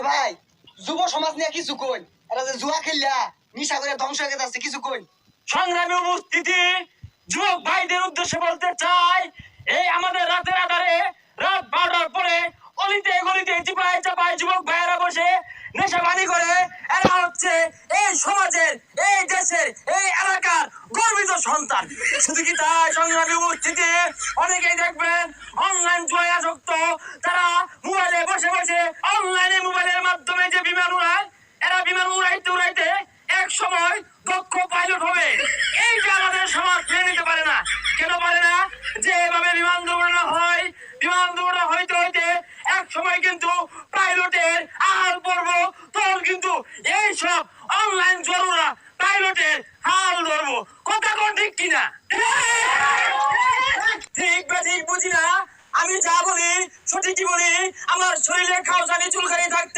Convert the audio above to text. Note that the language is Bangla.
ভাই যুব সমাজ নিয়ে কিছু কই, এরা যে জুয়া খেললা নিশা করে ধ্বংস হয়ে যাচ্ছে, কিছু কই। সংগ্রামী উপস্থিতি, যুবক ভাইদের উদ্দেশ্যে বলতে চাই, এই আমাদের রাতের আধারে রাত 12টার পরে অলিতে গলিতে চিপায় চাপায় যুবক ভাইয়েরা বসে নেশাবানি করে। এরা হচ্ছে এই সমাজের, এই দেশের, এই এলাকার গর্বিত সন্তান। শুধু কি তাই, সংগ্রামী উপস্থিতি, অনেকেই দেখবেন অনলাইন জুয়ায় আসক্ত। তারা মোবাইলে বসে বসে অনলাইনে মোবাইলের মাধ্যমে যে বিমান উড়ায়, এরা বিমান উড়াইতে উড়াইতে এক সময় দক্ষ পাইলট হবে। এইটা আমাদের সমাজ মেনে নিতে পারে না। কেন পারে না? যে এভাবে বিমান দুর্ঘটনা হয়, বিমান দুর্ঘটনা হইতে হইতে এক সময় কিন্তু পাইলটের হাল পড়বো, তখন কিন্তু এইসব অনলাইন জরুরা পাইলটের হাল ধরবো। কথা কোন ঠিক কিনা? ঠিক বা ঠিক বুঝি না, আমি যা বলি সঠিকই বলি। আমার শরীরে খাওয়ানি চুলকানি থাকতে